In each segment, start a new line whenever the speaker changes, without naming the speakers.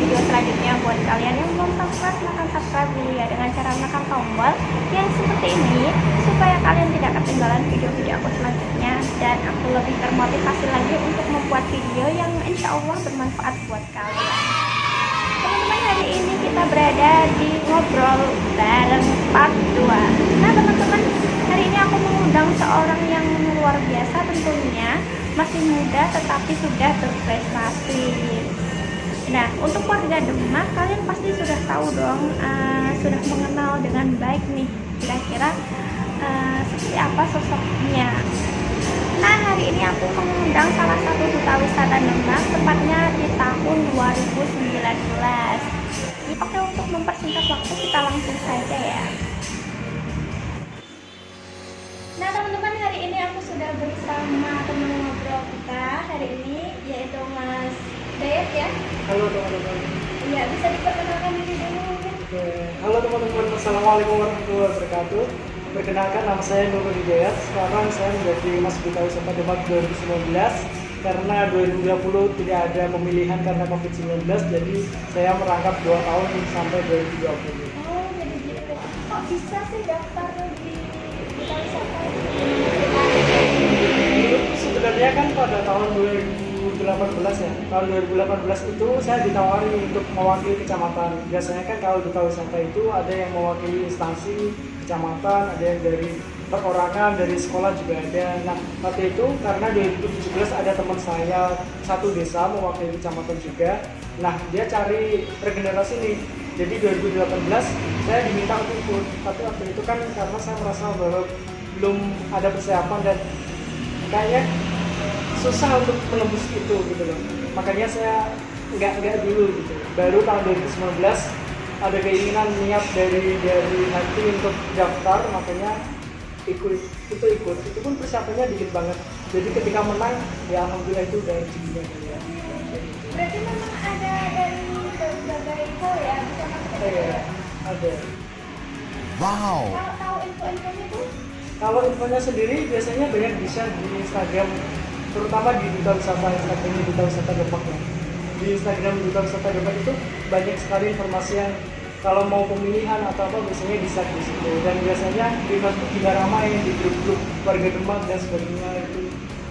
video selanjutnya. Buat kalian yang belum subscribe, silahkan subscribe dulu ya dengan cara menekan tombol yang seperti ini supaya kalian tidak ketinggalan video-video aku selanjutnya, dan aku lebih termotivasi lagi untuk membuat video yang insya Allah bermanfaat buat kalian. Teman-teman, hari ini kita berada di ngobrol bareng part 2. Nah teman-teman, hari ini aku mengundang seorang yang luar biasa tentunya, masih muda tetapi sudah berprestasi. Nah, untuk warga Demak, kalian pasti sudah tahu dong, sudah mengenal dengan baik nih kira-kira seperti apa sosoknya. Nah, hari ini aku mengundang salah satu duta wisata Demak, tepatnya di tahun 2019. Oke, untuk mempersingkat waktu kita langsung saja ya. Nah teman-teman, hari ini aku sudah bersama teman ngobrol kita hari ini, yaitu Mas Dayat ya.
Halo teman-teman.
Iya, bisa diperkenalkan diri dulu mungkin.
Oke. Halo teman-teman, assalamualaikum warahmatullahi wabarakatuh. Perkenalkan, nama saya Nurul Hidayat. Sekarang saya menjadi Mas Duta Wisata Demak 2019. Karena 2020 tidak ada pemilihan karena COVID-19, jadi saya merangkap 2 tahun sampai 2020.
Oh, jadi gitu. Kok bisa sih daftar di duta wisata?
Sebenarnya kan pada tahun 2018 ya, tahun 2018 itu saya ditawari untuk mewakili kecamatan. Biasanya kan kalau duta wisata itu ada yang mewakili instansi kecamatan, ada yang dari perorangan, dari sekolah juga ada. Nah, waktu itu karena 2017 ada teman saya satu desa mewakili kecamatan juga. Nah, dia cari regenerasi nih. Jadi 2018 saya diminta untuk ikut. Tapi waktu itu kan karena saya merasa bahwa belum ada persiapan dan kayaknya susah untuk menembus itu gitu loh. Makanya saya nggak dulu gitu. Baru tahun 2019 ada keinginan niat dari hati untuk daftar, makanya ikut. Itu pun persiapannya dikit banget. Jadi ketika menang ya alhamdulillah itu udah rezekinya ya.
Berarti memang ada dari berbagai hal ya, bisa masuk ke
Iya, ada.
Wow.
Kalau tahu info-infonya tuh
Kalau infonya sendiri biasanya banyak di-share di Instagram, terutama di Duta Wisata Instagramnya Duta Wisata Demak ya. Di Instagram Duta Wisata Demak itu banyak sekali informasi yang kalau mau pemilihan atau apa biasanya di-share di situ, dan biasanya di Facebook juga ramai di grup-grup warga Demak dan sebagainya itu.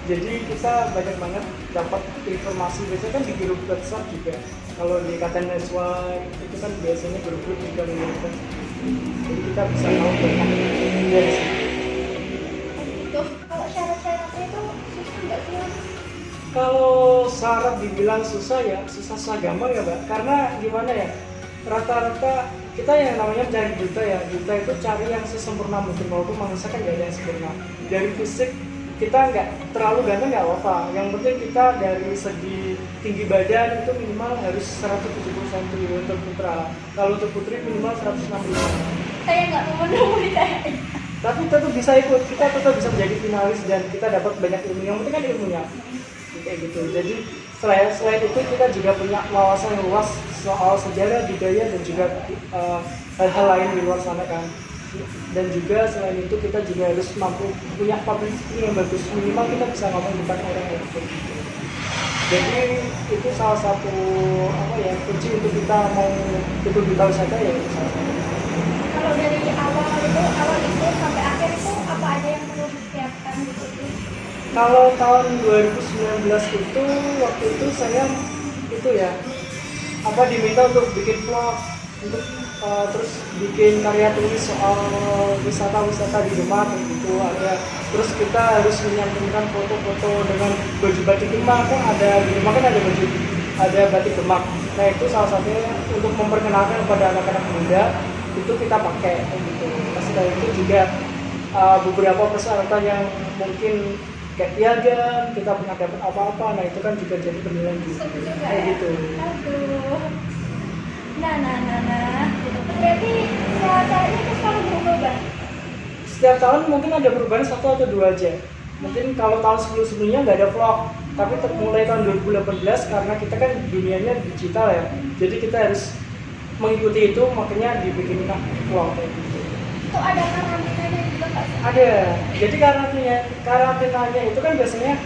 Jadi kita banyak banget dapat informasi, biasanya kan di grup WhatsApp juga. Kalau di Kataneswa itu kan biasanya grup-grup juga mengirimkan. Jadi kita bisa tahu banyak dari situ.
tuh, kalau syarat-syaratnya itu susah nggak sih Mas?
Kalau syarat dibilang susah ya, susah gampang ya Mbak. Karena gimana ya, rata-rata kita yang namanya mencari duta ya, duta itu cari yang sesempurna mungkin, walaupun manusia kan gak ada yang sempurna. Dari fisik kita nggak terlalu ganteng nggak apa-apa, yang penting kita dari segi tinggi badan itu minimal harus 170 cm untuk putra. Kalau untuk putri minimal 165.
Saya nggak memenuhi saya.
Tapi tetap bisa ikut, kita tetap bisa menjadi finalis dan kita dapat banyak ilmu. Yang penting kan ilmunya kayak gitu. Jadi selain itu kita juga punya wawasan yang luas soal sejarah, budaya, dan juga hal-hal lain di luar sana kan. Dan juga selain itu kita juga harus mampu punya public speaking yang bagus, minimal kita bisa ngomong depan orang yang gitu. Jadi itu salah satu kunci untuk kita mau ikut duta wisata ya itu salah satu.
Kalau dari awal itu sampai akhir itu apa aja yang perlu disiapkan gitu sih?
Kalau tahun 2019 itu waktu itu saya diminta untuk bikin vlog, untuk terus bikin karya tulis soal wisata di Demak gitu ada. Terus kita harus menyampaikan foto-foto dengan baju batik Demak, kan ada di Demak kan ada batik Demak. Nah itu salah satunya untuk memperkenalkan kepada anak-anak muda itu kita pakai gitu. Nah setelah itu juga beberapa persyaratan yang mungkin kayak piagam, kita pernah dapat apa-apa, nah itu kan juga jadi penilaian gitu. Kayak gitu.
Aduh. Nah. Berarti caranya itu selalu berubah.
Setiap tahun mungkin ada perubahan 1 atau 2 aja. Mungkin kalau tahun sebelumnya nggak ada vlog, tapi mulai tahun 2018 karena kita kan dunianya digital ya, jadi kita harus mengikuti itu, makanya dibikin vlog kayak gitu.
Itu ada karantinanya juga nggak sih?
Ada. Jadi karantinanya itu kan biasanya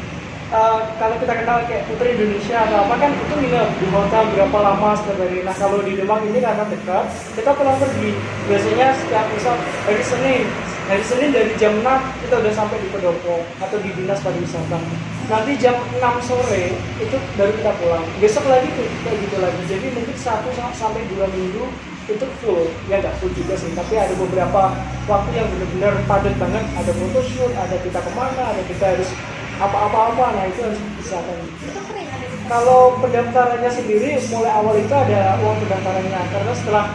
kalau kita kenal kayak Putri Indonesia atau apa kan itu nginep di hotel berapa lama setiap hari. Nah kalau di Demak ini karena dekat, kita pulang pergi. Biasanya setiap misal hari Senin dari jam 6 kita udah sampai di Pendopo atau di Dinas Pariwisata. Nanti jam 6 sore itu baru kita pulang. Besok lagi tuh kayak gitu lagi. Jadi mungkin 1 sampai 2 minggu itu full, ya nggak full juga sih, tapi ada beberapa waktu yang benar-benar padat banget. Ada photoshoot, ada kita kemana, ada kita harus apa-apa, nah itu harus dipisahkan.
Itu sering ada di
Kalau pendaftarannya sendiri mulai awal itu ada uang pendaftarannya, karena setelah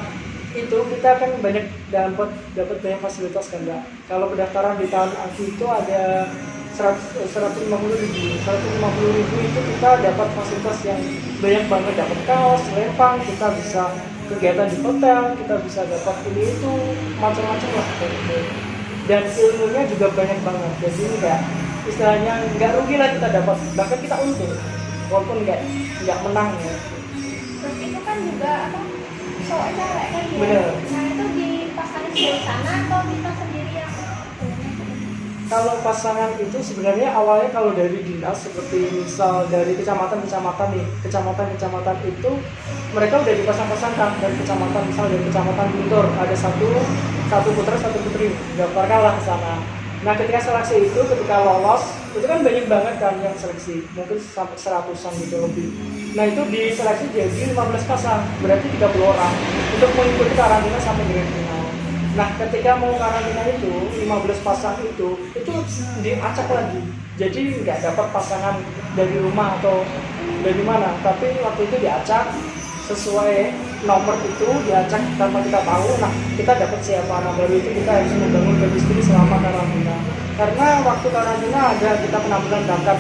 itu kita akan banyak dapat banyak fasilitas kan Mbak. Kalau pendaftaran di tahun aku itu ada 150.000 itu kita dapat fasilitas yang banyak banget, dapat kaos, lempang, kita bisa kegiatan di hotel, kita bisa dapat ini itu macam-macam lah kayak gitu. Dan ilmunya juga banyak banget, jadi enggak istilahnya nggak rugi lah kita dapat, bahkan kita untung walaupun nggak menang ya.
Terus itu kan juga apa cowok cewek kan ya.
Bener.
Nah itu dipasangin di sana atau kita sendiri yang
Kalau pasangan itu sebenarnya awalnya kalau dari dinas seperti misal dari kecamatan-kecamatan nih, kecamatan itu mereka udah dipasang-pasangkan dari kecamatan, misal dari kecamatan Guntur ada satu putra satu putri, daftarkanlah ke sana. Nah ketika seleksi itu, ketika lolos itu kan banyak banget kan yang seleksi, mungkin sampai 100-an gitu lebih. Nah itu diseleksi jadi 15 pasang, berarti 30 orang untuk mengikuti karantina sampai grand final. Nah ketika mau karantina itu 15 pasang itu diacak lagi, jadi nggak dapat pasangan dari rumah atau dari mana, tapi waktu itu diacak sesuai nomor itu, diacak tanpa kita tahu. Nah kita dapat siapa, nah baru itu kita harus membangun chemistry selama karantina, karena waktu karantina ada kita penampilan bakat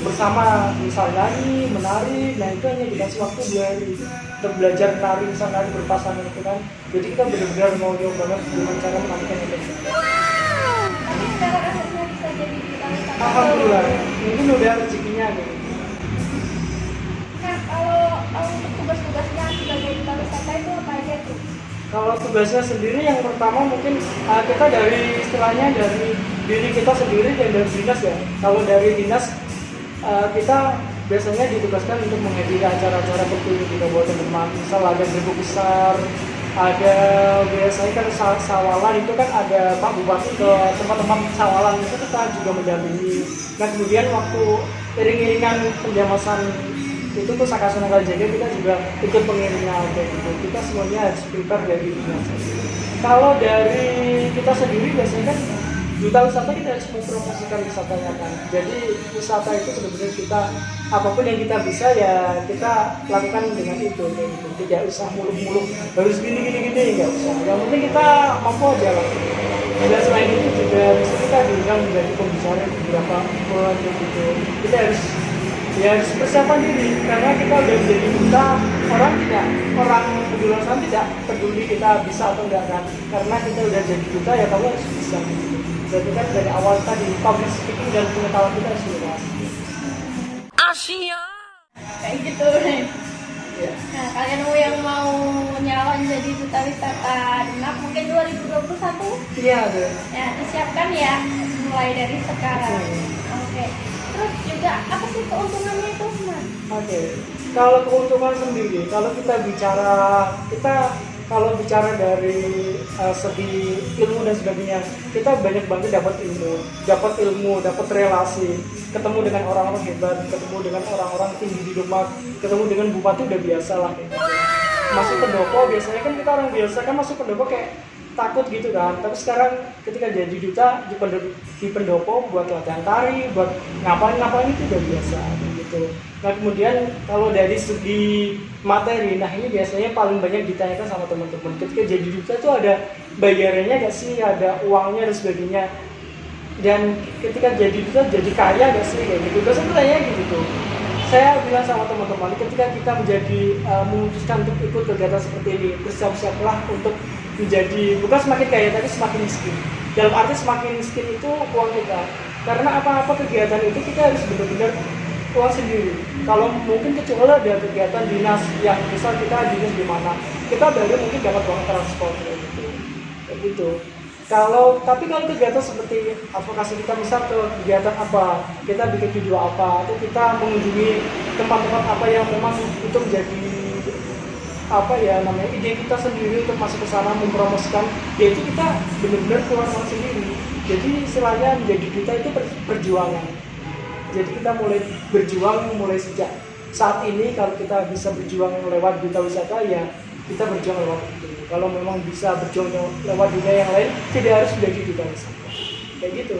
bersama, misal nyanyi, menari. Nah itu hanya dikasih waktu 2 hari untuk belajar menari, misal nari berpasangan itu kan. Jadi kita benar-benar mau nyoba banget gimana cara menampilkan itu.
tapi sekarang akhirnya bisa jadi kita.
Alhamdulillah, mungkin udah rezekinya gitu.
Nah kalau untuk tugas-tugasnya sebagai duta wisata itu apa aja tuh?
Kalau tugasnya sendiri yang pertama mungkin kita dari istilahnya dari diri kita sendiri dan dari dinas ya. Kalau dari dinas kita biasanya ditugaskan untuk menghadiri acara-acara seperti ini kita buat teman-teman. Misal ada grebek besar, ada biasanya kan sawalan itu kan ada Pak Bupati ke teman-teman sawalan itu kita juga mendampingi. Nah kemudian waktu iring-iringan penjamasan itu tuh Sakasuna Kalijaga kita juga ikut pengiringan kayak gitu. Kita semuanya harus prepare dari dinas. Kalau dari kita sendiri biasanya kan duta wisata kita harus mempromosikan wisatanya kan. Jadi wisata itu benar-benar kita apapun yang kita bisa ya kita lakukan dengan itu kayak gitu. Tidak usah muluk-muluk harus gini nggak usah. Yang penting kita mampu aja lah. Dan selain itu juga bisa kita diundang menjadi pembicara di beberapa bulan gitu. Kita harus persiapan diri, karena kita udah menjadi duta, orang di luar sana tidak peduli kita bisa atau enggak kan, karena kita udah jadi duta ya kamu harus bisa gitu. Jadi kan dari awal tadi public speaking dan pengetahuan kita harus luas.
Asia.
Kayak gitu nih.
Ya.
Nah kalian yang mau nyalon jadi duta wisata Demak mungkin 2021
Iya ada.
ya disiapkan ya mulai dari sekarang. Oke. Terus juga apa sih keuntungannya itu Mas?
Oke. Kalau keuntungan sendiri, kalau kalau bicara dari segi ilmu dan sebagainya, kita banyak banget dapat ilmu, dapat relasi, ketemu dengan orang-orang hebat, ketemu dengan orang-orang tinggi di Demak, ketemu dengan bupati udah biasa lah kayak gitu. Masuk pendopo biasanya kan kita orang biasa kan masuk pendopo kayak takut gitu kan, tapi sekarang ketika jadi duta di pendopo buat latihan tari, buat ngapain itu udah biasa gitu. Nah kemudian kalau dari segi materi, nah ini biasanya paling banyak ditanyakan sama teman-teman, ketika jadi duta itu ada bayarannya nggak sih, ada uangnya dan sebagainya, dan ketika jadi duta jadi kaya nggak sih kayak gitu. Biasanya pertanyaannya gitu tuh. Saya bilang sama teman-teman, ketika kita memutuskan untuk ikut kegiatan seperti ini, bersiap-siaplah untuk menjadi bukan semakin kaya tapi semakin miskin. Dalam arti semakin miskin itu uang kita, karena apa-apa kegiatan itu kita harus benar-benar uang sendiri. Kalau mungkin kecuali ada kegiatan dinas yang misal kita dinas di mana, kita baru mungkin dapat uang transport kayak gitu. Tapi kalau kegiatan seperti advokasi kita, misal ke kegiatan apa, kita bikin video apa, atau kita mengunjungi tempat-tempat apa yang memang itu menjadi apa ya namanya ide kita sendiri untuk masuk ke sana mempromosikan, yaitu kita benar-benar keluar uang sendiri. Jadi istilahnya menjadi kita itu perjuangan. Jadi kita mulai berjuang mulai sejak saat ini. Kalau kita bisa berjuang lewat duta wisata, ya kita berjuang lewat itu. Kalau memang bisa berjuang lewat dunia yang lain, tidak harus menjadi duta wisata. Kayak gitu.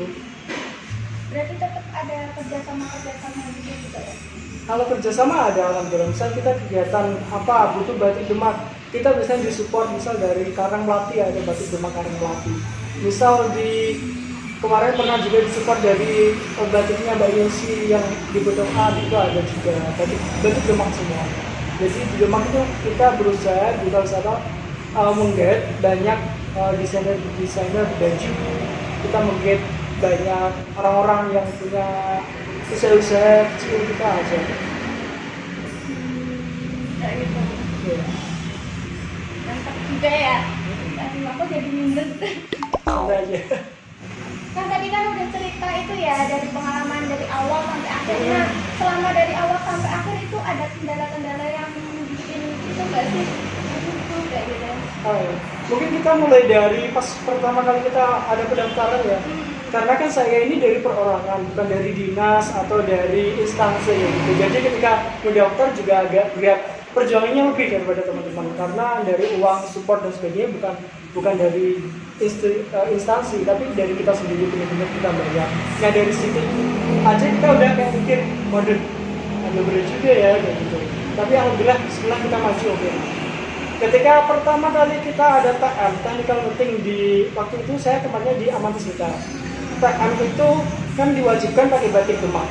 Berarti tetap ada kerjasama gitu juga ya?
Kalau kerjasama ada, alhamdulillah. Misal kita kegiatan apa butuh batik Demak, kita bisa disupport misal dari Karang Melati, ada batik Demak Karang Melati. Misal di kemarin pernah juga disupport dari batiknya Mbak Yosi yang di Bodong A, itu ada juga batik Demak semua. Jadi di Demak itu kita berusaha duta wisata menggait banyak desainer baju. Kita menggait banyak orang-orang yang punya usaha-usaha kecil kita aja.
Kayak gitu.
Ya.
Mantap juga ya. Dan aku jadi minder.
Santai aja.
Kan tadi kan udah cerita itu ya dari pengalaman dari awal sampai akhir. Nah, selama dari awal sampai akhir itu ada kendala-kendala yang bikin itu nggak sih? Kayak gitu.
Mungkin kita mulai dari pas pertama kali kita ada pendaftaran ya. Karena kan saya ini dari perorangan, bukan dari dinas atau dari instansi gitu. Jadi ketika mendaftar juga agak berat, perjuangannya lebih daripada teman-teman. Karena dari uang support dan sebagainya bukan dari instansi, tapi dari kita sendiri benar-benar kita bayar. Nah dari situ aja kita udah kayak mikir, waduh, ada berat juga ya kayak gitu. Tapi alhamdulillah bismillah kita maju oke. Ketika pertama kali kita ada TM, technical meeting di waktu itu saya tempatnya di Amantis Mita. TM itu kan diwajibkan pakai batik Demak.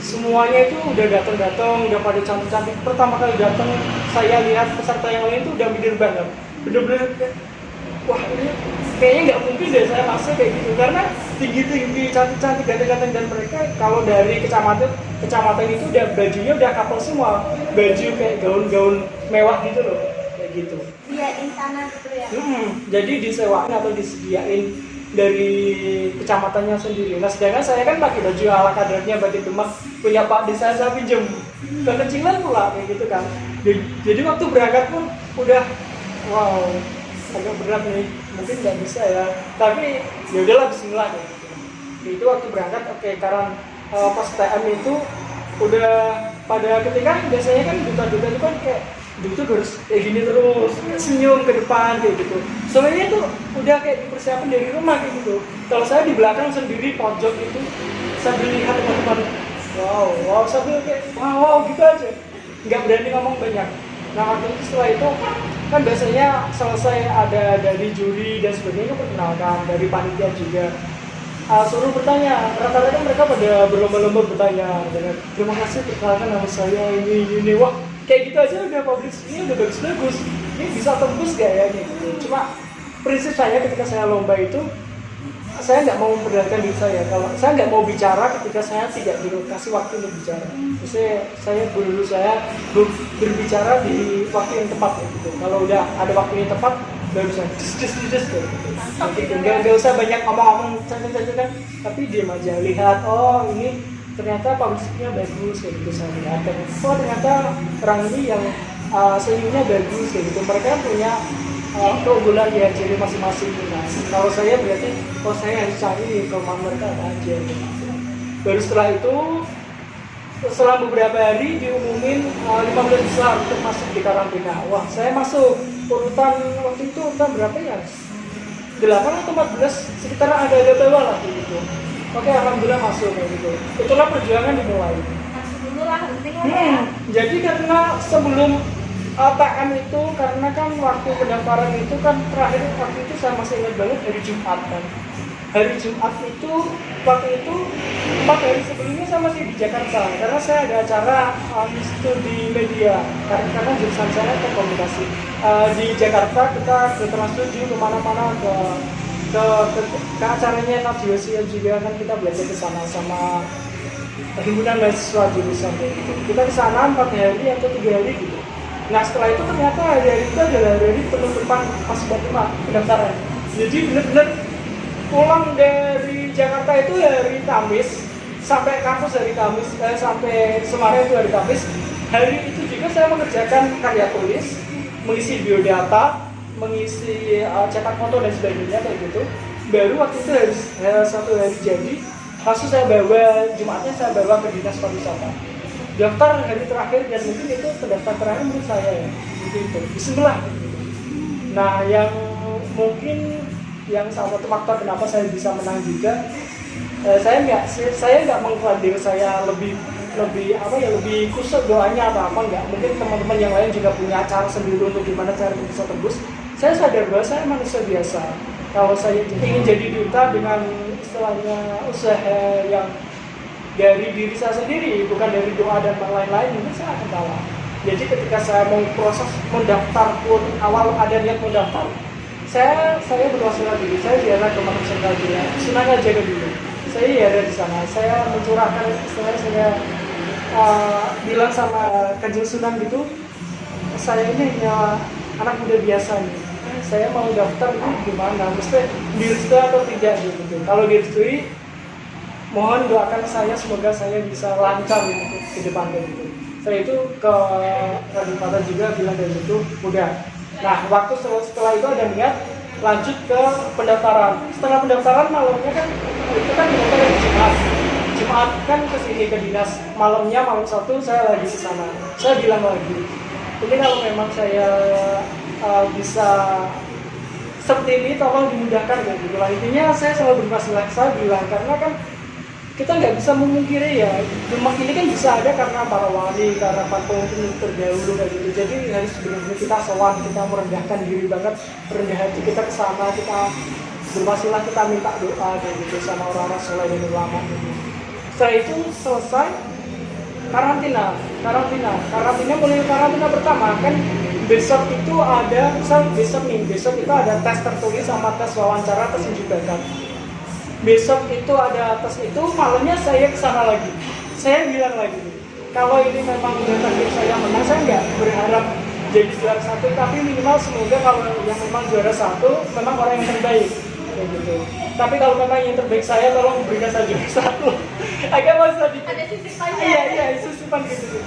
Semuanya itu udah datang, udah pada cantik-cantik. Pertama kali datang, saya lihat peserta yang lain itu udah minder banget. Bener-bener wah ini kayaknya nggak mungkin deh saya masuk kayak gitu. Karena tinggi-tinggi, cantik-cantik, ganteng-ganteng, dan mereka kalau dari kecamatan itu udah bajunya udah couple semua. Baju kayak gaun-gaun mewah gitu loh. Gitu.
Iya, insana gitu ya.
Jadi disewain atau disediain dari kecamatannya sendiri. Nah sedangkan saya kan pakai baju ala kadarnya batik Demak, punya Pak Desa saya pinjem kekecilan pula kayak gitu kan. Jadi waktu berangkat pun udah wow agak berat nih, mungkin nggak bisa ya. Tapi ya udahlah bismillah kayak gitu. Itu waktu berangkat oke, karena pas TM itu udah pada ketika biasanya kan duta-duta itu kan kayak itu harus kayak gini terus, senyum ke depan kayak gitu. Soalnya itu udah kayak dipersiapkan dari rumah kayak gitu. Kalau saya di belakang sendiri pojok itu sambil lihat teman-teman, wow, sambil kayak wow gitu aja, nggak berani ngomong banyak. Nah waktu itu setelah itu kan biasanya selesai ada dari juri dan sebagainya perkenalkan, dari panitia juga. Suruh bertanya, rata-rata mereka pada berlomba-lomba bertanya, terima kasih perkenalkan nama saya ini, wah kayak gitu aja udah publikasinya udah bagus-bagus, ini bisa tembus gak ya gitu. Cuma prinsip saya ketika saya lomba itu, saya nggak mau memperlihatkan diri saya. Kalau saya nggak mau bicara ketika saya tidak dikasih waktu untuk bicara. Misalnya saya berbicara di waktu yang tepat gitu. Kalau udah ada waktu yang tepat, baru saya kayak gitu. Nggak usah banyak ngomong-ngomong kan, tapi diam aja, lihat oh ini ternyata publikasinya bagus kayak gitu. Saya lihat oh ternyata orang ini yang senyumnya bagus kayak gitu. Mereka punya keunggulan ya jadi masing-masing. Nah, kalau saya berarti saya harus cari kelemahan mereka apa aja gitu. Baru setelah itu, setelah beberapa hari diumumin 15 besar untuk masuk di karantina. Wah saya masuk urutan waktu itu urutan berapa ya? 8 atau 14, sekitar ada bawah lah gitu. Oke, alhamdulillah masuk kayak gitu. Itulah perjuangan dimulai.
Masuk dulu lah, penting lah ya.
Jadi karena sebelum TM itu, karena kan waktu pendaftaran itu kan terakhir waktu itu saya masih ingat banget hari Jumat kan. Hari Jumat itu waktu itu 4 hari sebelumnya saya masih di Jakarta karena saya ada acara studi media karena jurusan saya ke komunikasi. Di Jakarta kita ke Trans 7 kemana-mana ke acaranya Naviosia juga kan, kita belajar ke sana sama himpunan mahasiswa jurusan gitu. Kita ke sana 4 hari atau 3 hari gitu. Nah setelah itu ternyata hari itu adalah hari penutupan pas pendaftaran. Jadi benar-benar pulang dari Jakarta itu hari Kamis, sampai kampus hari Kamis, sampai Semarang itu hari Kamis. Hari itu juga saya mengerjakan karya tulis, mengisi biodata, mengisi cetak foto dan sebagainya kayak gitu. Baru waktu itu hari satu hari jadi, langsung saya bawa Jumatnya saya bawa ke dinas pariwisata. Daftar hari terakhir dan mungkin itu pendaftar terakhir menurut saya ya, mungkin itu. Bismillah. Nah, yang mungkin yang salah satu faktor kenapa saya bisa menang juga, saya nggak mengklaim diri saya lebih khusus doanya atau apa, nggak. Mungkin teman-teman yang lain juga punya cara sendiri untuk gimana cara bisa tembus. Saya sadar bahwa saya manusia biasa. Kalau saya ingin jadi duta dengan istilahnya usaha yang dari diri saya sendiri, bukan dari doa dan lain-lain, mungkin saya akan kalah. Jadi ketika saya mau proses mendaftar pun, awal ada niat mendaftar, saya berwasilah diri, saya ziarah ke makam Sengkajaya, Sunan Ajaga dulu. Saya ziarah di sana, saya mencurahkan istilahnya, saya bilang sama Kanjeng Sunan gitu, saya ini hanya anak muda biasa nih, saya mau daftar itu gimana, mesti direstui atau tidak gitu. Kalau direstui, mohon doakan saya, semoga saya bisa lancar gitu ke depannya gitu. Saya itu ke Radipata juga bilang dari itu udah. Nah, waktu setelah itu ada niat lanjut ke pendaftaran. Setelah pendaftaran malamnya kan itu kan pendaftaran hari Jumat kan ke sini ke dinas. Malam 1 saya lagi ke sana. Saya bilang lagi, ini kalau memang saya bisa seperti ini tolong dimudahkan kayak gitu lah. Intinya saya selalu berwasilah, saya bilang karena kan kita nggak bisa memungkiri ya, Demak ini kan bisa ada karena para wali, karena para pemimpin terdahulu kayak gitu. Jadi harus benar-benar kita sowan, kita merendahkan diri banget, rendah hati kita ke sana, kita berwasilah, kita minta doa kayak gitu sama orang-orang soleh dan ulama gitu. Setelah itu selesai karantina mulai karantina pertama kan besok itu ada, besok itu ada tes tertulis sama tes wawancara, tes injubakan. Besok itu ada tes itu, malamnya saya kesana lagi. Saya bilang lagi, kalau ini memang udah takdir saya menang, saya nggak berharap jadi juara 1, tapi minimal semoga kalau yang memang juara 1, memang orang yang terbaik kayak gitu. Tapi kalau memang yang terbaik saya, tolong berikan saya juara 1. Agak masa dikit. Ada sisipannya. Iya, sisipan gitu.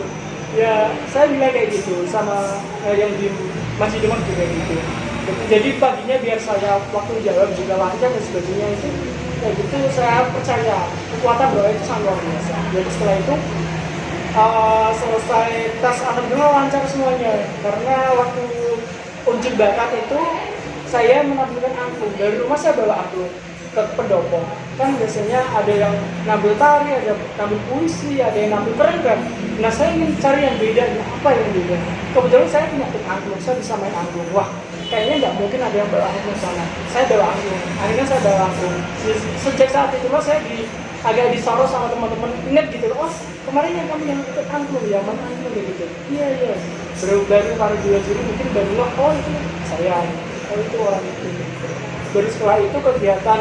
Ya, saya bilang kayak gitu sama yang di Masjid Demak juga gitu. Jadi paginya biar saya waktu jawab juga lancar dan sebagainya itu kayak gitu, saya percaya kekuatan doa itu sangat luar biasa. Jadi setelah itu selesai tes, alhamdulillah lancar semuanya. Karena waktu uji bakat itu saya menampilkan angklung, dari rumah saya bawa angklung ke pendopo. Kan biasanya ada yang ngambil tari, ada yang ngambil puisi, ada yang ngambil keren. Nah, saya ingin cari yang beda, apa yang beda. Kebetulan saya punya tim angklung, saya bisa main angklung. Wah, kayaknya nggak mungkin ada yang bawa angklung sana. Saya bawa angklung, akhirnya saya bawa angklung. Sejak saat itu saya agak disorot sama teman-teman, ingat gitu, oh kemarin yang kamu yang ikut angklung ya, mana angklung gitu. Iya. Baru para juri mungkin baru loh, oh itu saya, oh itu orang itu. Baru setelah itu kegiatan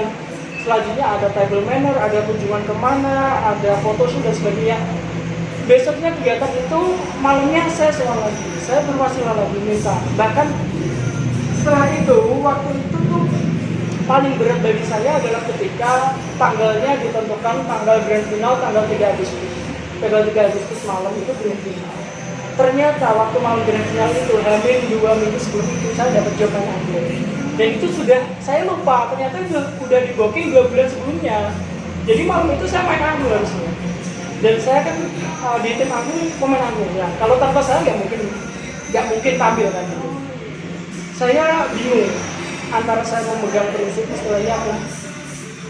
selanjutnya ada table manner, ada kunjungan kemana, ada photoshoot dan sebagainya. Besoknya kegiatan itu malamnya saya soal lagi, saya berwasilah lagi minta. Bahkan setelah itu, waktu itu tuh paling berat bagi saya adalah ketika tanggalnya ditentukan tanggal grand final tanggal 3 Agustus. Tanggal 3 Agustus malam itu grand final. Ternyata waktu malam grand final itu, hampir 2 minggu sebelum itu saya dapat jawaban angklung. Dan itu sudah, saya lupa, ternyata udah di booking 2 bulan sebelumnya. Jadi malam itu saya main angklung harusnya. Dan saya kan di tim angklung pemain angklung ya. Kalau tanpa saya nggak mungkin tampil kan gitu. Saya bingung antara saya memegang prinsip istilahnya aku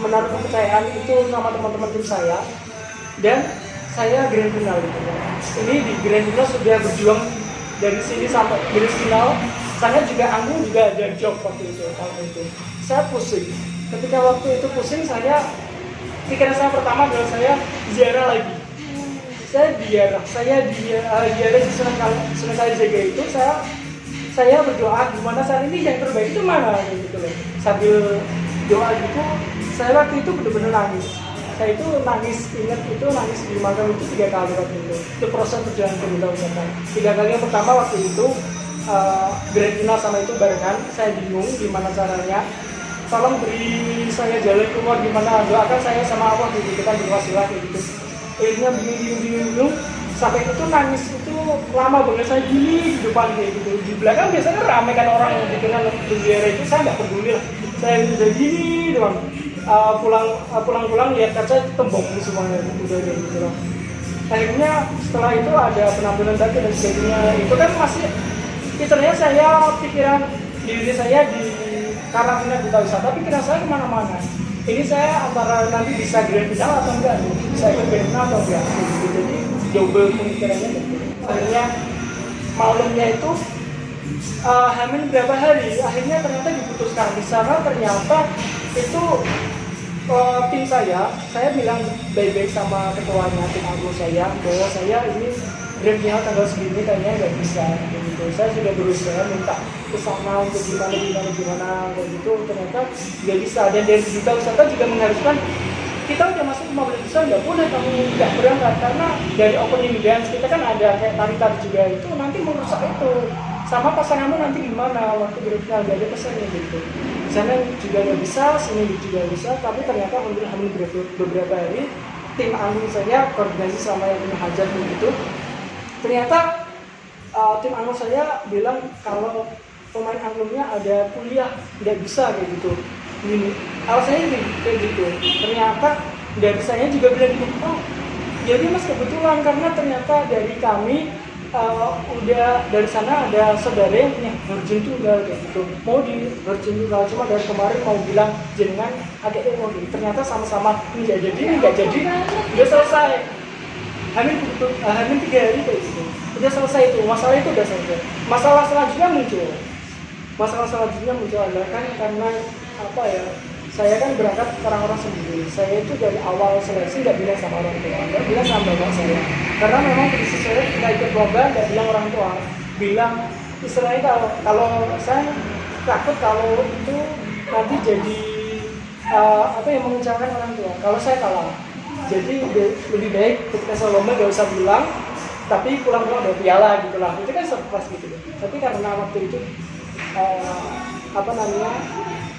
menaruh kepercayaan itu sama teman-teman tim saya dan saya grand final gitu. Ini di grand final sudah berjuang dari sini sampai grand final. Saya juga angklung juga ada job waktu itu. Saya pusing. Ketika waktu itu pusing, pikiran saya pertama adalah saya ziarah lagi. Saya ziarah di Sunan Kalijaga itu. Saya berdoa gimana saat ini yang terbaik itu mana gitu loh. Sambil doa gitu, saya waktu itu benar-benar nangis. Saya itu nangis di makam itu 3 kali waktu itu. Itu proses perjalanan ke Bunda Usaha. 3 kali yang pertama waktu itu grand final sama itu barengan, saya bingung gimana caranya. tolong beri saya jalan keluar gimana, doakan saya sama Allah gitu, kita berwasilah kayak gitu. Akhirnya bingung sampai itu nangis itu lama banget, saya gini di depan kayak gitu, di belakang biasanya rame kan orang yang dengan bendera itu, saya nggak peduli lah, saya udah gini doang. Pulang lihat kaca tembok semuanya udah gitu loh. Akhirnya setelah itu ada penampilan tadi dan sebagainya, itu kan masih ternyata saya pikiran diri saya di karantina duta wisata, pikiran saya kemana-mana. Ini saya antara nanti bisa grand final atau enggak, bisa ikut grand final atau enggak, jadi double pemikirannya gitu. Akhirnya malamnya itu hamil berapa hari, akhirnya ternyata diputuskan di sana. Ternyata itu tim saya bilang baik-baik sama ketuanya tim anggur saya bahwa saya ini grand final tanggal segini kayaknya nggak bisa gitu. Saya sudah berusaha minta ke sana untuk gimana kayak gitu, ternyata nggak bisa. Dan dari duta wisata juga mengharuskan kita udah masuk 15 besar nggak boleh kamu nggak berangkat, karena dari opening dance kita kan ada kayak tari-tari juga, itu nanti merusak itu sama pasanganmu nanti gimana waktu grand final, jadi pesannya gitu. Sana juga nggak bisa, sini juga bisa, tapi ternyata hamil beberapa hari tim anggun saya koordinasi sama yang punya hajat begitu. Ternyata tim anggun saya bilang kalau pemain anggunnya ada kuliah nggak bisa kayak gitu. Ini alasannya kayak gitu. Ternyata dari saya juga bilang gitu, oh jadi mas kebetulan karena ternyata dari kami udah dari sana ada saudara yang punya virgin tunggal kayak gitu, mau di virgin tunggal, cuma dari kemarin mau bilang jenengan agak mau gitu. Ternyata sama-sama nggak jadi udah selesai. Hamil 3 hari kayak gitu, udah selesai itu, masalah itu udah selesai. Masalah selanjutnya muncul adalah kan karena apa ya, saya kan berangkat orang-orang sendiri. Saya itu dari awal seleksi nggak bilang sama orang tua, nggak bilang sama bapak saya, karena memang prinsip saya kita ikut lomba nggak bilang orang tua, bilang istilahnya kalau saya takut kalau itu nanti jadi apa yang mengecewakan orang tua kalau saya kalah. Jadi lebih baik ketika saya lomba nggak usah bilang, tapi pulang-pulang ada piala gitulah, itu kan surprise gitu. Tapi karena waktu itu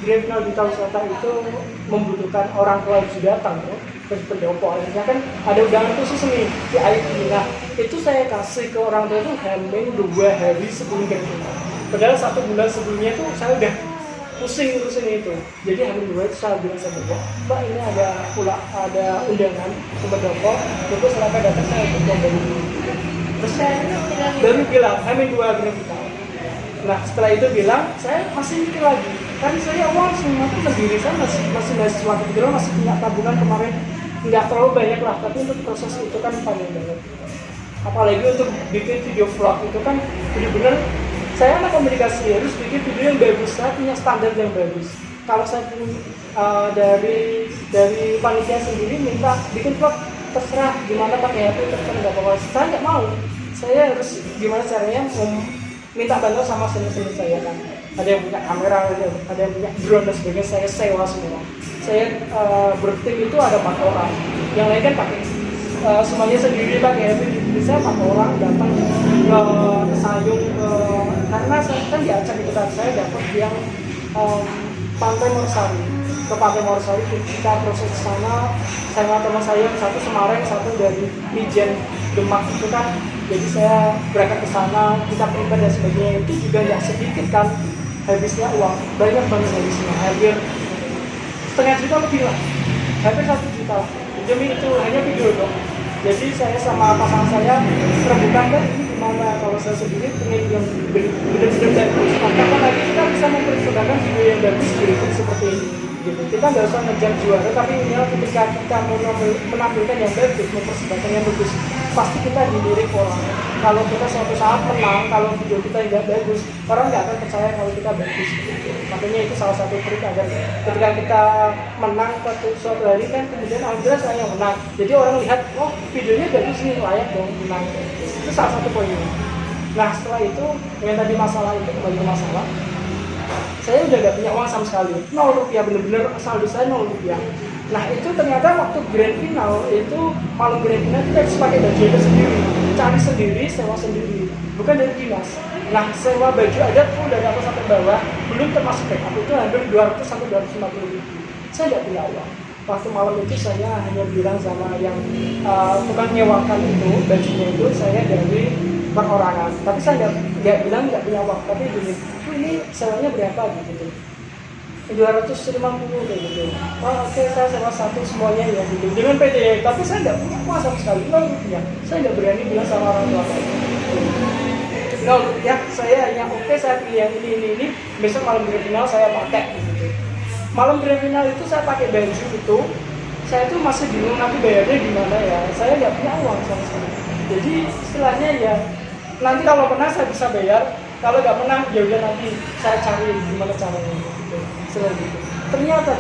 grand final duta wisata itu membutuhkan orang tua yang sudah datang ke pendopo, akhirnya kan ada undangan khusus nih di IP. Nah itu saya kasih ke orang tua itu hamil 2 hari sebelum grand final, padahal 1 bulan sebelumnya itu saya udah pusing ngurusin itu. Jadi hamil 2 itu saya bilang sama bapak, Pak ini ada undangan ke pendopo, terus silakan datang, saya ikut lomba dulu. Terus saya baru bilang hamil 2 grand final. Nah setelah itu bilang, saya masih mikir lagi, kan saya uang semua itu sendiri, saya masih mahasiswa kebetulan, masih punya tabungan kemarin nggak terlalu banyak lah, tapi untuk proses itu kan panjang banget. Apalagi untuk bikin video vlog itu kan benar-benar saya anak komunikasi, harus bikin video yang bagus, saya punya standar yang bagus. Kalau saya dari panitia sendiri minta bikin vlog, terserah gimana pakai HP, terserah nggak apa-apa, saya nggak mau. Saya harus gimana caranya minta bantuan sama senior-senior saya kan. Ada yang punya kamera, ada yang punya drone dan sebagainya, saya sewa semua. Saya bertim itu ada 4 orang, yang lain kan pakai semuanya sendiri pakai HP. Bisa 4 orang datang ke Sayung, karena saya kan diajak itu kan, saya dapat yang Pantai Morsari, ke Pantai Morsari kita proses ke sana. Saya teman saya satu Semarang, satu dari Mijen Demak itu kan. Jadi saya berangkat ke sana, kita prepare dan sebagainya, itu juga nggak sedikit kan habisnya uang, banyak banget habisnya, hampir setengah juta lebih lah, hampir 1 juta lah. Demi itu hanya video dong. Jadi saya sama pasangan saya rebutan kan, ini gimana kalau saya sendiri pengen yang benar-benar bagus, maka lagi kita bisa mempersembahkan video yang bagus berikut seperti ini. Gitu. Kita nggak usah ngejar juara, tapi minimal ketika kita menampilkan yang bagus, mempersembahkan yang bagus, pasti kita dilirik orang. Kalau kita suatu saat menang, kalau video kita nggak bagus, orang nggak akan percaya kalau kita bagus. Makanya itu salah satu trik agar ketika kita menang suatu hari kan, kemudian alhamdulillah saya yang menang. Jadi orang lihat, oh videonya bagus nih, layak dong menang. Itu salah satu poinnya. Nah setelah itu, yang tadi masalah itu kembali ke masalah. Saya udah gak punya uang sama sekali, 0 rupiah, bener-bener saldo saya 0 rupiah. Nah itu ternyata waktu grand final itu, malam grand final kita harus pakai baju itu sendiri, cari sendiri, sewa sendiri, bukan dari dinas. Nah, sewa baju aja full dari atas sampai bawah, belum termasuk backup, itu hampir 200 sampai 250 ribu. Saya nggak punya uang. Waktu malam itu saya hanya bilang sama yang tukang nyewakan itu, bajunya itu saya dari perorangan. Tapi saya nggak bilang nggak punya uang, tapi gini, ini sewanya berapa gitu. 250 kayak gitu. Oh, oke, saya sewa satu semuanya ya gitu. Dengan PD, tapi saya nggak punya uang sama sekali, 0 rupiah. Saya nggak berani bilang sama orang tua saya. 0 rupiah, saya hanya oke, saya pilih yang ini. Besok malam grand final saya pakai gitu. Malam grand final itu saya pakai baju itu. Saya tuh masih bingung nanti bayarnya gimana ya. Saya nggak punya uang sama sekali. Jadi istilahnya ya nanti kalau pernah saya bisa bayar. Kalau nggak pernah ya udah nanti saya cari gimana caranya gitu. Selain itu ternyata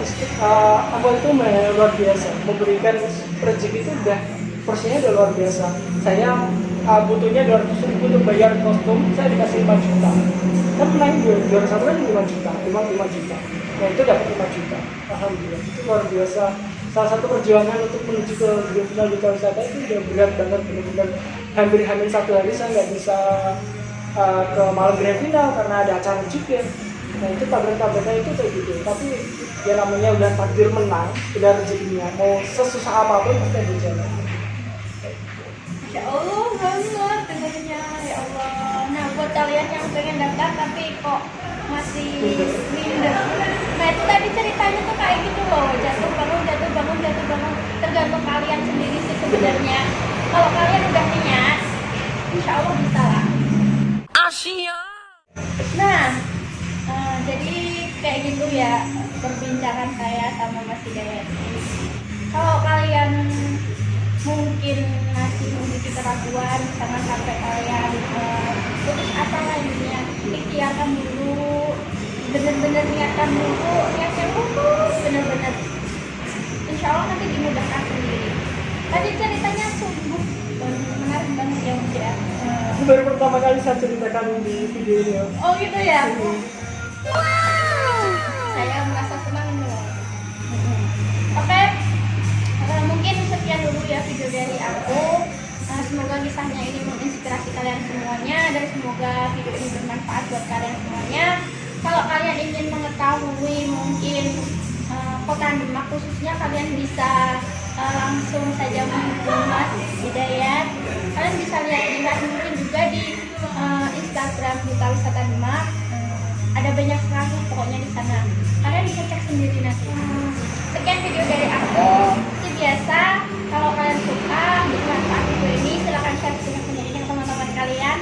apa itu luar biasa, memberikan rezeki itu udah porsinya udah luar biasa. Saya butuhnya 200 ribu untuk bayar kostum, saya dikasih 5 juta. Kan naik juara satu kan 5 juta, 5 juta. Nah itu dapat 5 juta. Alhamdulillah, itu luar biasa. Salah satu perjuangan untuk menuju ke grand final duta wisata itu udah berat banget, benar-benar hampir satu hari saya nggak bisa ke malam grand final karena ada acara juga. Nah itu tabrak-tabraknya itu kayak gitu. Tapi ya namanya udah takdir menang, udah rezekinya. Mau sesusah apapun pasti ada jalan.
Ya Allah banget dengarnya, ya Allah. Nah buat kalian yang pengen daftar tapi kok masih minder. Nah itu tadi ceritanya tuh kayak gitu loh, jatuh bangun. Tergantung kalian sendiri sih sebenarnya. Kalau kalian udah niat, insya Allah bisa lah.
Asia.
Nah, jadi kayak gitu ya perbincangan saya sama Mas Hidayat. Kalau kalian mungkin masih memiliki keraguan, jangan sampai kalian putus asa lainnya. Ikhtiarkan dulu, bener-bener niatkan dulu, niatkan dulu, bener-bener. Insya Allah nanti dimudahkan sendiri. Tadi ceritanya sungguh menarik banget ya udah.
Itu baru pertama kali saya ceritakan di video ini.
Oh gitu ya. Wow. Saya merasa senang loh. Oke. Mungkin sekian dulu ya video dari aku. Semoga kisahnya ini menginspirasi kalian semuanya dan semoga video ini bermanfaat buat kalian semuanya. Kalau kalian ingin mengetahui mungkin kota Demak khususnya, kalian bisa langsung saja menghubungi Mas Hidayat. Kalian bisa lihat mungkin juga di Instagram Duta Wisata Demak. Ada banyak sekali pokoknya di sana. Kalian bisa cek sendiri nanti. Sekian video dari aku. Seperti biasa, kalau kalian suka bermanfaat video ini, silahkan share sebanyak-banyaknya ke teman-teman kalian,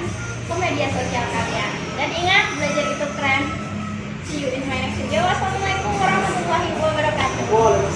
ke media sosial kalian. Dan ingat, belajar itu keren. See you in my next video. Wassalamualaikum warahmatullahi wabarakatuh.